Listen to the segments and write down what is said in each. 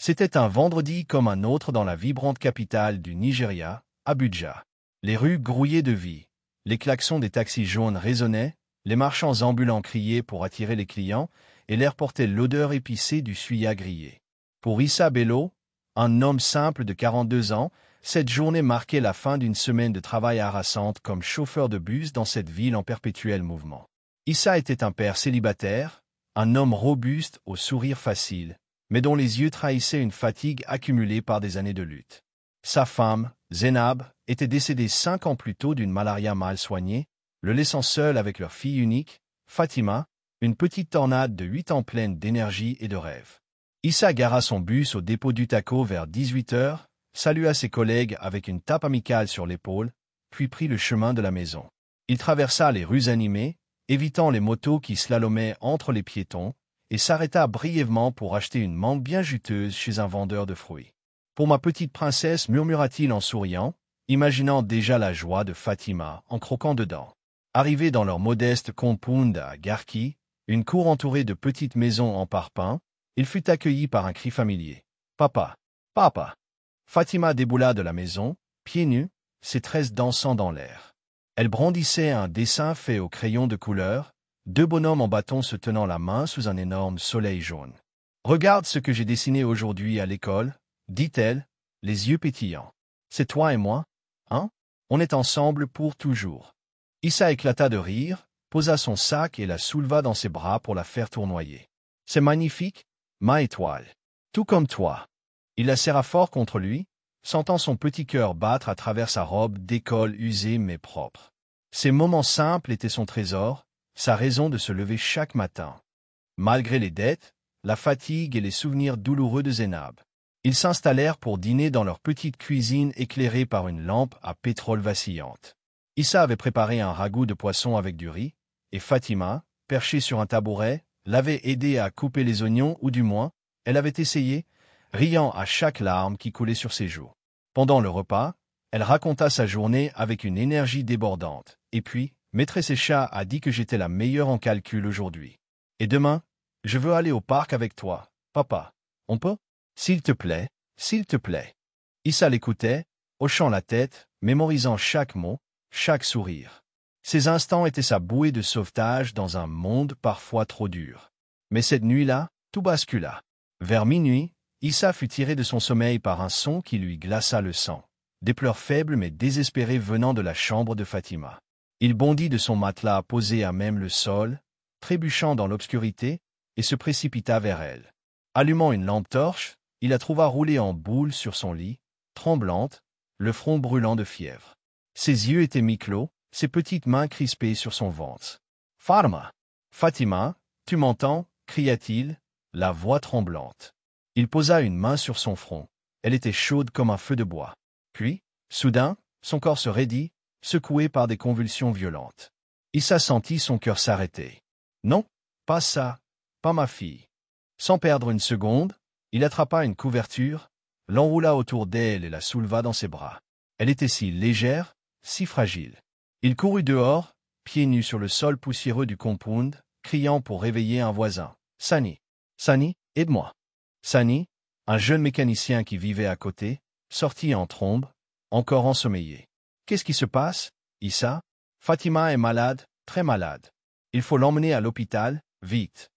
C'était un vendredi comme un autre dans la vibrante capitale du Nigeria, Abuja. Les rues grouillaient de vie. Les klaxons des taxis jaunes résonnaient, les marchands ambulants criaient pour attirer les clients, et l'air portait l'odeur épicée du suya grillé. Pour Issa Bello, un homme simple de 42 ans, cette journée marquait la fin d'une semaine de travail harassante comme chauffeur de bus dans cette ville en perpétuel mouvement. Issa était un père célibataire, un homme robuste au sourire facile, mais dont les yeux trahissaient une fatigue accumulée par des années de lutte. Sa femme, Zénab, était décédée 5 ans plus tôt d'une malaria mal soignée, le laissant seul avec leur fille unique, Fatima, une petite tornade de 8 ans pleine d'énergie et de rêves. Issa gara son bus au dépôt du Taco vers 18 heures, salua ses collègues avec une tape amicale sur l'épaule, puis prit le chemin de la maison. Il traversa les rues animées, évitant les motos qui slalomaient entre les piétons, et s'arrêta brièvement pour acheter une mangue bien juteuse chez un vendeur de fruits. « Pour ma petite princesse » murmura-t-il en souriant, imaginant déjà la joie de Fatima en croquant dedans. Arrivés dans leur modeste compound à Garki, une cour entourée de petites maisons en parpaing, il fut accueilli par un cri familier. « Papa! Papa !» Fatima déboula de la maison, pieds nus, ses tresses dansant dans l'air. Elle brandissait un dessin fait au crayon de couleur, 2 bonhommes en bâton se tenant la main sous un énorme soleil jaune. « Regarde ce que j'ai dessiné aujourd'hui à l'école, » dit-elle, les yeux pétillants. « C'est toi et moi, hein? On est ensemble pour toujours. » Issa éclata de rire, posa son sac et la souleva dans ses bras pour la faire tournoyer. « C'est magnifique, ma étoile. Tout comme toi. » Il la serra fort contre lui, sentant son petit cœur battre à travers sa robe d'école usée mais propre. Ces moments simples étaient son trésor, sa raison de se lever chaque matin. Malgré les dettes, la fatigue et les souvenirs douloureux de Zénab, ils s'installèrent pour dîner dans leur petite cuisine éclairée par une lampe à pétrole vacillante. Issa avait préparé un ragoût de poisson avec du riz, et Fatima, perchée sur un tabouret, l'avait aidé à couper les oignons ou du moins, elle avait essayé, riant à chaque larme qui coulait sur ses joues. Pendant le repas, elle raconta sa journée avec une énergie débordante, et puis, Maîtresse Echa a dit que j'étais la meilleure en calcul aujourd'hui. Et demain, je veux aller au parc avec toi, papa. On peut? S'il te plaît, s'il te plaît. Issa l'écoutait, hochant la tête, mémorisant chaque mot, chaque sourire. Ces instants étaient sa bouée de sauvetage dans un monde parfois trop dur. Mais cette nuit-là, tout bascula. Vers minuit, Issa fut tiré de son sommeil par un son qui lui glaça le sang. Des pleurs faibles mais désespérés venant de la chambre de Fatima. Il bondit de son matelas posé à même le sol, trébuchant dans l'obscurité, et se précipita vers elle. Allumant une lampe torche, il la trouva roulée en boule sur son lit, tremblante, le front brûlant de fièvre. Ses yeux étaient mi-clos, ses petites mains crispées sur son ventre. « Fatima! Fatima, tu m'entends » cria-t-il, la voix tremblante. Il posa une main sur son front. Elle était chaude comme un feu de bois. Puis, soudain, son corps se raidit, secoué par des convulsions violentes. Issa sentit son cœur s'arrêter. « Non, pas ça, pas ma fille. » Sans perdre une seconde, il attrapa une couverture, l'enroula autour d'elle et la souleva dans ses bras. Elle était si légère, si fragile. Il courut dehors, pieds nus sur le sol poussiéreux du compound, criant pour réveiller un voisin. « Sani! Sani, aide-moi !» Sani, un jeune mécanicien qui vivait à côté, sortit en trombe, encore ensommeillé. « Qu'est-ce qui se passe, Issa? Fatima est malade, très malade. Il faut l'emmener à l'hôpital, vite. »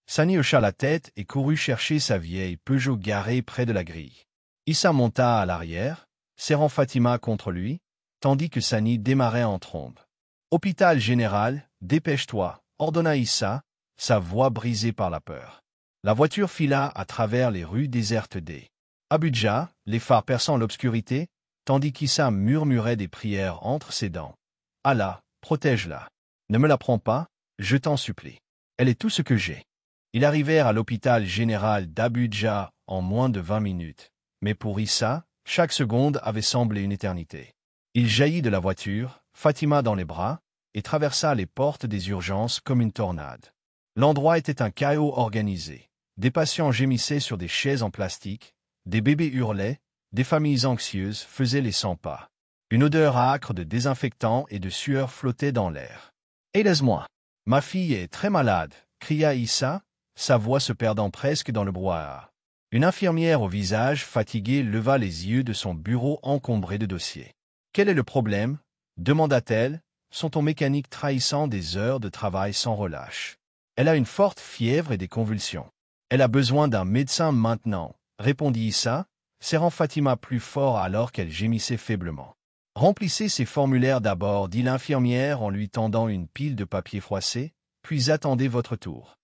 Sani hocha la tête et courut chercher sa vieille Peugeot garée près de la grille. Issa monta à l'arrière, serrant Fatima contre lui, tandis que Sani démarrait en trombe. « Hôpital général, dépêche-toi » ordonna Issa, sa voix brisée par la peur. La voiture fila à travers les rues désertes d'Abuja, les phares perçant l'obscurité, tandis qu'Issa murmurait des prières entre ses dents. « Allah, protège-la. Ne me la prends pas, je t'en supplie. Elle est tout ce que j'ai. » Ils arrivèrent à l'hôpital général d'Abuja en moins de 20 minutes. Mais pour Issa, chaque seconde avait semblé une éternité. Il jaillit de la voiture, Fatima dans les bras, et traversa les portes des urgences comme une tornade. L'endroit était un chaos organisé. Des patients gémissaient sur des chaises en plastique, des bébés hurlaient, des familles anxieuses faisaient les 100 pas. Une odeur âcre de désinfectant et de sueur flottait dans l'air. « Aide-moi! Ma fille est très malade » cria Issa, sa voix se perdant presque dans le brouhaha. Une infirmière au visage fatigué leva les yeux de son bureau encombré de dossiers. « Quel est le problème ?» demanda-t-elle, son ton mécanique trahissant des heures de travail sans relâche. « Elle a une forte fièvre et des convulsions. Elle a besoin d'un médecin maintenant, répondit Issa, serrant Fatima plus fort alors qu'elle gémissait faiblement. « Remplissez ces formulaires d'abord, dit l'infirmière en lui tendant une pile de papier froissé, puis attendez votre tour. »«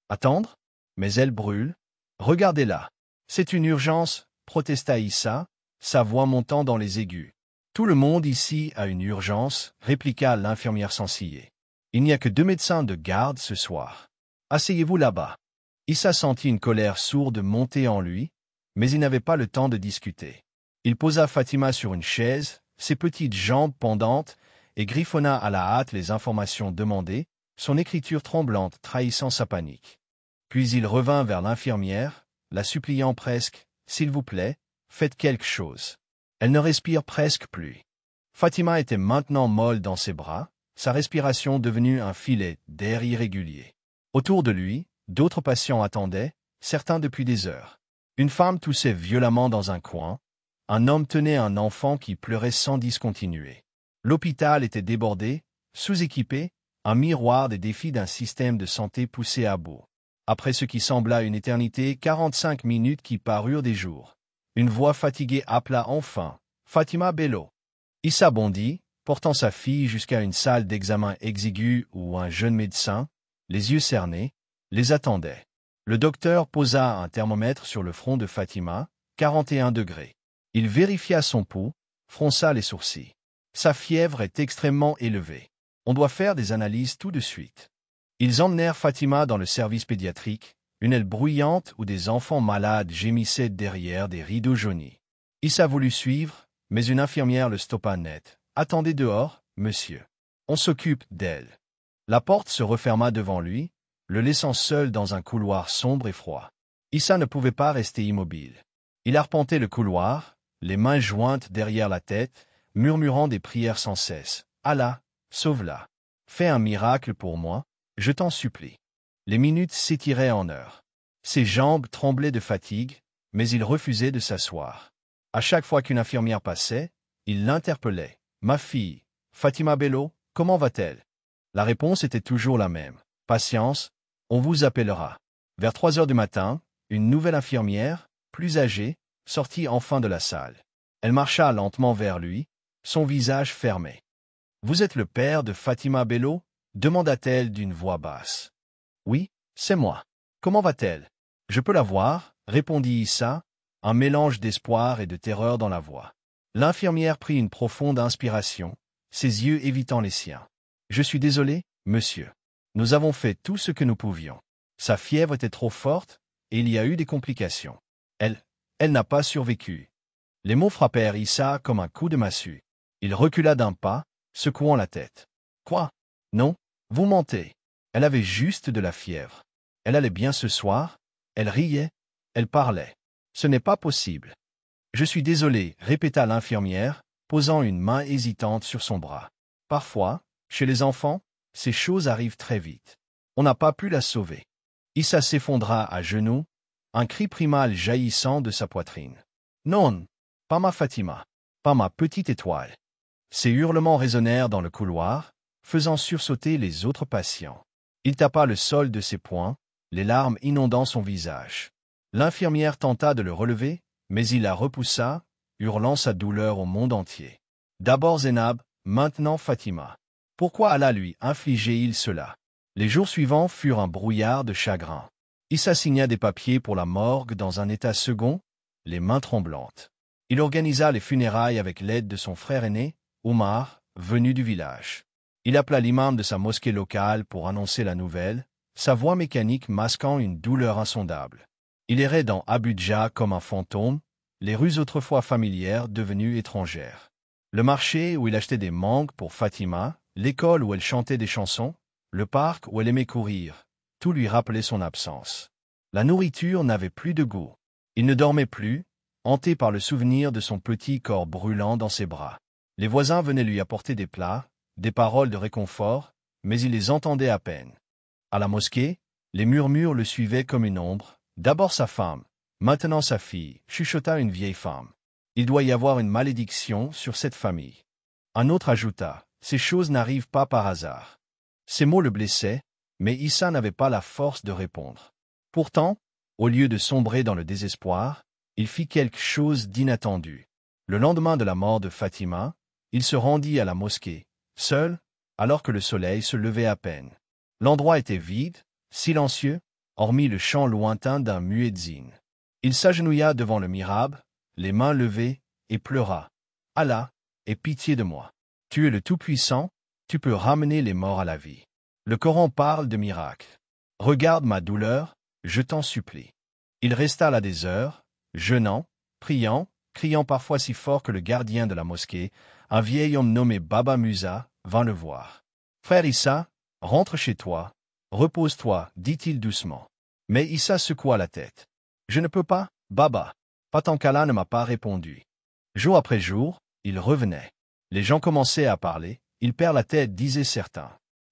Attendre ? Mais elle brûle. Regardez-la. C'est une urgence, protesta Issa, sa voix montant dans les aigus. Tout le monde ici a une urgence, répliqua l'infirmière sans ciller. Il n'y a que 2 médecins de garde ce soir. Asseyez-vous là-bas. Issa sentit une colère sourde monter en lui, mais il n'avait pas le temps de discuter. Il posa Fatima sur une chaise, ses petites jambes pendantes, et griffonna à la hâte les informations demandées, son écriture tremblante trahissant sa panique. Puis il revint vers l'infirmière, la suppliant presque, « S'il vous plaît, faites quelque chose. » Elle ne respire presque plus. Fatima était maintenant molle dans ses bras, sa respiration devenue un filet d'air irrégulier. Autour de lui, d'autres patients attendaient, certains depuis des heures. Une femme toussait violemment dans un coin, un homme tenait un enfant qui pleurait sans discontinuer. L'hôpital était débordé, sous-équipé, un miroir des défis d'un système de santé poussé à bout. Après ce qui sembla une éternité, 45 minutes qui parurent des jours. Une voix fatiguée appela enfin « Fatima Bello ». Issa bondit, portant sa fille jusqu'à une salle d'examen exiguë où un jeune médecin, les yeux cernés, les attendait. Le docteur posa un thermomètre sur le front de Fatima, 41 degrés. Il vérifia son pouls, fronça les sourcils. Sa fièvre est extrêmement élevée. On doit faire des analyses tout de suite. Ils emmenèrent Fatima dans le service pédiatrique, une aile bruyante où des enfants malades gémissaient derrière des rideaux jaunis. Issa voulut suivre, mais une infirmière le stoppa net. « Attendez dehors, monsieur. On s'occupe d'elle. » La porte se referma devant lui, le laissant seul dans un couloir sombre et froid. Issa ne pouvait pas rester immobile. Il arpentait le couloir, les mains jointes derrière la tête, murmurant des prières sans cesse. « Allah, sauve-la. Fais un miracle pour moi, je t'en supplie. » Les minutes s'étiraient en heures. Ses jambes tremblaient de fatigue, mais il refusait de s'asseoir. À chaque fois qu'une infirmière passait, il l'interpellait. « Ma fille, Fatima Bello, comment va-t-elle » La réponse était toujours la même. « Patience, on vous appellera. » Vers 3 heures du matin, une nouvelle infirmière, plus âgée, sortit enfin de la salle. Elle marcha lentement vers lui, son visage fermé. « Vous êtes le père de Fatima Bello » demanda-t-elle d'une voix basse. « Oui, c'est moi. Comment va-t-elle »« Je peux la voir » répondit Issa, un mélange d'espoir et de terreur dans la voix. L'infirmière prit une profonde inspiration, ses yeux évitant les siens. « Je suis désolé, monsieur. Nous avons fait tout ce que nous pouvions. Sa fièvre était trop forte, et il y a eu des complications. Elle n'a pas survécu. » Les mots frappèrent Issa comme un coup de massue. Il recula d'un pas, secouant la tête. « Quoi ? Non, vous mentez. Elle avait juste de la fièvre. Elle allait bien ce soir, elle riait, elle parlait. Ce n'est pas possible. »« Je suis désolé, » répéta l'infirmière, posant une main hésitante sur son bras. « Parfois, chez les enfants, ces choses arrivent très vite. On n'a pas pu la sauver. » Issa s'effondra à genoux, un cri primal jaillissant de sa poitrine. « Non, pas ma Fatima, pas ma petite étoile. » Ses hurlements résonnèrent dans le couloir, faisant sursauter les autres patients. Il tapa le sol de ses poings, les larmes inondant son visage. L'infirmière tenta de le relever, mais il la repoussa, hurlant sa douleur au monde entier. D'abord Zénab, maintenant Fatima. Pourquoi Allah lui infligeait-il cela? Les jours suivants furent un brouillard de chagrin. Issa signa des papiers pour la morgue dans un état second, les mains tremblantes. Il organisa les funérailles avec l'aide de son frère aîné, Omar, venu du village. Il appela l'imam de sa mosquée locale pour annoncer la nouvelle, sa voix mécanique masquant une douleur insondable. Il errait dans Abuja comme un fantôme, les rues autrefois familières devenues étrangères. Le marché où il achetait des mangues pour Fatima, l'école où elle chantait des chansons, le parc où elle aimait courir, tout lui rappelait son absence. La nourriture n'avait plus de goût. Il ne dormait plus, hanté par le souvenir de son petit corps brûlant dans ses bras. Les voisins venaient lui apporter des plats, des paroles de réconfort, mais il les entendait à peine. À la mosquée, les murmures le suivaient comme une ombre, d'abord sa femme, Maintenant sa fille, chuchota une vieille femme. Il doit y avoir une malédiction sur cette famille. Un autre ajouta, ces choses n'arrivent pas par hasard. Ces mots le blessaient, mais Issa n'avait pas la force de répondre. Pourtant, au lieu de sombrer dans le désespoir, il fit quelque chose d'inattendu. Le lendemain de la mort de Fatima, il se rendit à la mosquée, seul, alors que le soleil se levait à peine. L'endroit était vide, silencieux, hormis le chant lointain d'un muezzin. Il s'agenouilla devant le mihrab, les mains levées, et pleura. « Allah, aie pitié de moi. Tu es le Tout-Puissant, tu peux ramener les morts à la vie. Le Coran parle de miracles. Regarde ma douleur, je t'en supplie. » Il resta là des heures, jeûnant, priant, criant parfois si fort que le gardien de la mosquée, un vieil homme nommé Baba Musa, vint le voir. « Frère Issa, rentre chez toi, repose-toi, dit-il doucement. Mais Issa secoua la tête. « Je ne peux pas, Baba. Pas tant qu'Allah ne m'a pas répondu. » Jour après jour, il revenait. Les gens commençaient à parler, il perd la tête, disaient certains.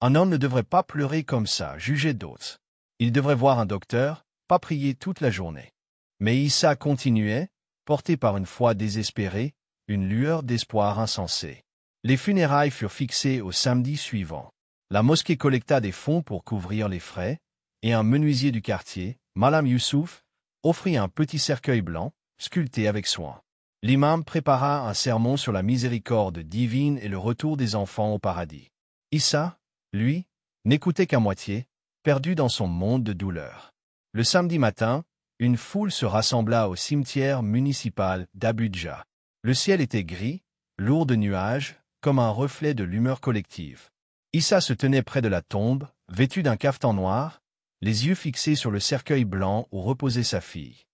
Un homme ne devrait pas pleurer comme ça, jugeaient d'autres. Il devrait voir un docteur, pas prier toute la journée. Mais Issa continuait, porté par une foi désespérée, une lueur d'espoir insensée. Les funérailles furent fixées au samedi suivant. La mosquée collecta des fonds pour couvrir les frais, et un menuisier du quartier, Malam Youssouf, offrit un petit cercueil blanc, sculpté avec soin. L'imam prépara un sermon sur la miséricorde divine et le retour des enfants au paradis. Issa, lui, n'écoutait qu'à moitié, perdu dans son monde de douleur. Le samedi matin, une foule se rassembla au cimetière municipal d'Abudja. Le ciel était gris, lourd de nuages, comme un reflet de l'humeur collective. Issa se tenait près de la tombe, vêtu d'un cafetan noir, les yeux fixés sur le cercueil blanc où reposait sa fille.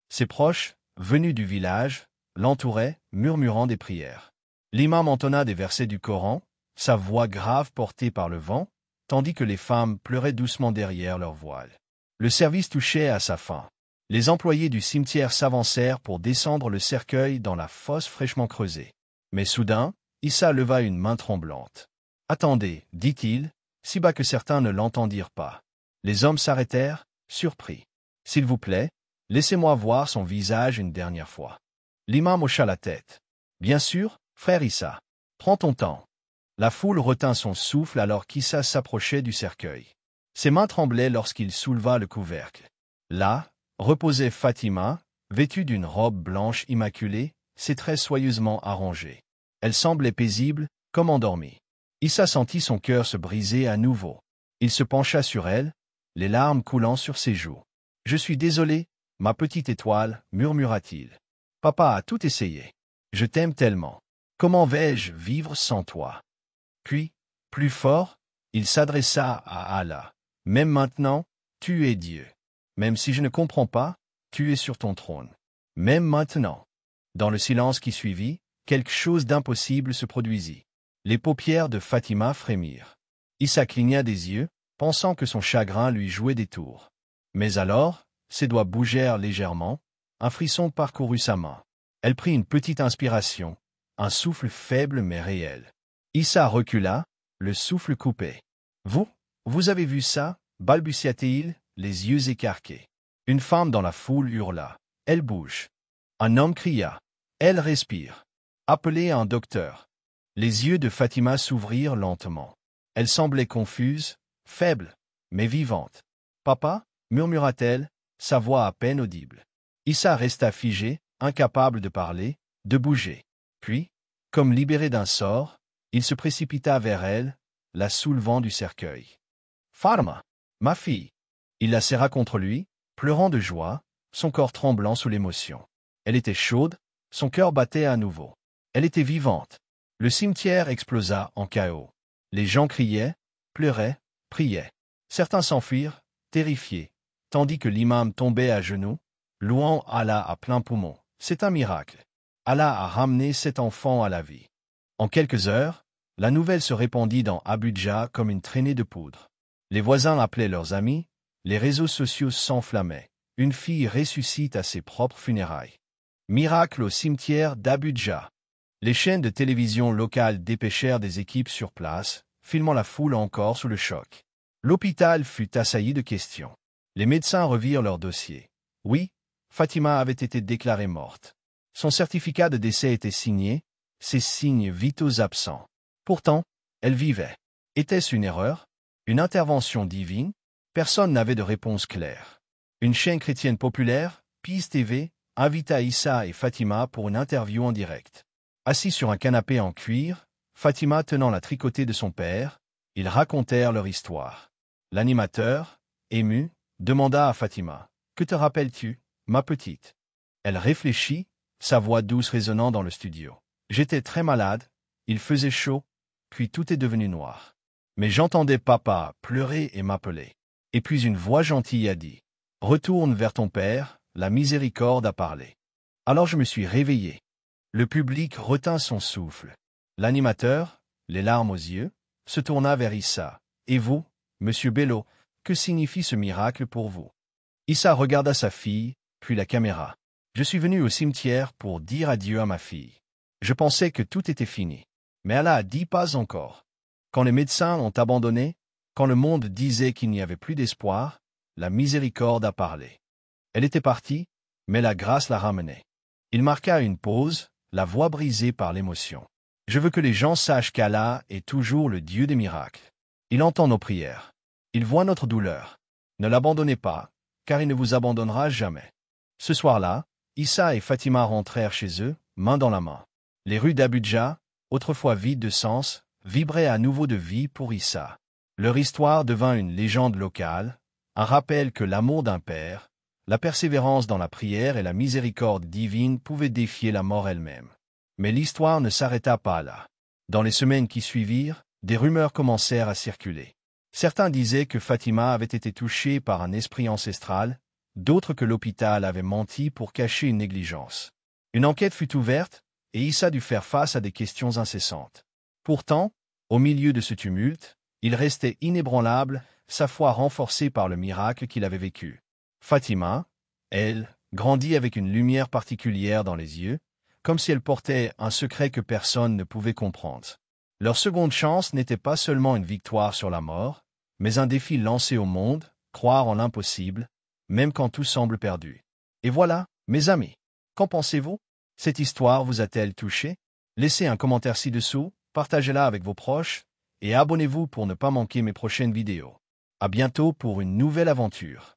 Ses proches, venus du village, l'entouraient, murmurant des prières. L'imam entonna des versets du Coran, sa voix grave portée par le vent, tandis que les femmes pleuraient doucement derrière leurs voiles. Le service touchait à sa fin. Les employés du cimetière s'avancèrent pour descendre le cercueil dans la fosse fraîchement creusée. Mais soudain, Issa leva une main tremblante. « Attendez, dit-il, si bas que certains ne l'entendirent pas. » Les hommes s'arrêtèrent, surpris. « S'il vous plaît, laissez-moi voir son visage une dernière fois. » L'imam hocha la tête. « Bien sûr, frère Issa. Prends ton temps. » La foule retint son souffle alors qu'Issa s'approchait du cercueil. Ses mains tremblaient lorsqu'il souleva le couvercle. Là, reposait Fatima, vêtue d'une robe blanche immaculée, ses traits soigneusement arrangés. Elle semblait paisible, comme endormie. Issa sentit son cœur se briser à nouveau. Il se pencha sur elle, les larmes coulant sur ses joues. « Je suis désolé, ma petite étoile, murmura-t-il. Papa a tout essayé. Je t'aime tellement. Comment vais-je vivre sans toi ?» Puis, plus fort, il s'adressa à Allah. « Même maintenant, tu es Dieu. Même si je ne comprends pas, tu es sur ton trône. Même maintenant. » Dans le silence qui suivit, quelque chose d'impossible se produisit. Les paupières de Fatima frémirent. Issa cligna des yeux, pensant que son chagrin lui jouait des tours. Mais alors, ses doigts bougèrent légèrement, un frisson parcourut sa main. Elle prit une petite inspiration, un souffle faible mais réel. Issa recula, le souffle coupé. « Vous avez vu ça ?» balbutia-t-il, les yeux écarqués. Une femme dans la foule hurla. « Elle bouge. » Un homme cria. « Elle respire. » Appelez un docteur. Les yeux de Fatima s'ouvrirent lentement. Elle semblait confuse, faible, mais vivante. « Papa ?» murmura-t-elle, sa voix à peine audible. Issa resta figé, incapable de parler, de bouger. Puis, comme libéré d'un sort, il se précipita vers elle, la soulevant du cercueil. « Fatima, ma fille !» Il la serra contre lui, pleurant de joie, son corps tremblant sous l'émotion. Elle était chaude, son cœur battait à nouveau. Elle était vivante. Le cimetière explosa en chaos. Les gens criaient, pleuraient, priaient. Certains s'enfuirent, terrifiés, tandis que l'imam tombait à genoux, louant Allah à plein poumon. C'est un miracle. Allah a ramené cet enfant à la vie. En quelques heures, la nouvelle se répandit dans Abudja comme une traînée de poudre. Les voisins appelaient leurs amis, les réseaux sociaux s'enflammaient. Une fille ressuscite à ses propres funérailles. Miracle au cimetière d'Abudja. Les chaînes de télévision locales dépêchèrent des équipes sur place, filmant la foule encore sous le choc. L'hôpital fut assailli de questions. Les médecins revirent leur dossier. Oui, Fatima avait été déclarée morte. Son certificat de décès était signé, ses signes vitaux absents. Pourtant, elle vivait. Était-ce une erreur? Une intervention divine? Personne n'avait de réponse claire. Une chaîne chrétienne populaire, Peace TV, invita Issa et Fatima pour une interview en direct. Assis sur un canapé en cuir, Fatima tenant la tricotée de son père, ils racontèrent leur histoire. L'animateur, ému, demanda à Fatima, « Que te rappelles-tu, ma petite ?» Elle réfléchit, sa voix douce résonnant dans le studio. « J'étais très malade, il faisait chaud, puis tout est devenu noir. Mais j'entendais papa pleurer et m'appeler. Et puis une voix gentille a dit, « Retourne vers ton père, la miséricorde a parlé. » Alors je me suis réveillé. Le public retint son souffle. L'animateur, les larmes aux yeux, se tourna vers Issa. « Et vous, monsieur Bello, que signifie ce miracle pour vous ?» Issa regarda sa fille, puis la caméra. « Je suis venu au cimetière pour dire adieu à ma fille. Je pensais que tout était fini. Mais Allah a dit pas encore. Quand les médecins ont abandonné, quand le monde disait qu'il n'y avait plus d'espoir, la miséricorde a parlé. Elle était partie, mais la grâce la ramenait. » Il marqua une pause, la voix brisée par l'émotion. « Je veux que les gens sachent qu'Allah est toujours le Dieu des miracles. Il entend nos prières. Il voit notre douleur. Ne l'abandonnez pas, car il ne vous abandonnera jamais. » Ce soir-là, Issa et Fatima rentrèrent chez eux, main dans la main. Les rues d'Abudja, autrefois vides de sens, vibraient à nouveau de vie pour Issa. Leur histoire devint une légende locale, un rappel que l'amour d'un père, la persévérance dans la prière et la miséricorde divine pouvaient défier la mort elle-même. Mais l'histoire ne s'arrêta pas là. Dans les semaines qui suivirent, des rumeurs commencèrent à circuler. Certains disaient que Fatima avait été touchée par un esprit ancestral, d'autres que l'hôpital avait menti pour cacher une négligence. Une enquête fut ouverte, et Issa dut faire face à des questions incessantes. Pourtant, au milieu de ce tumulte, il restait inébranlable, sa foi renforcée par le miracle qu'il avait vécu. Fatima, elle, grandit avec une lumière particulière dans les yeux, comme si elle portait un secret que personne ne pouvait comprendre. Leur seconde chance n'était pas seulement une victoire sur la mort, mais un défi lancé au monde, croire en l'impossible, même quand tout semble perdu. Et voilà, mes amis, qu'en pensez-vous? Cette histoire vous a-t-elle touché? Laissez un commentaire ci-dessous, partagez-la avec vos proches, et abonnez-vous pour ne pas manquer mes prochaines vidéos. À bientôt pour une nouvelle aventure.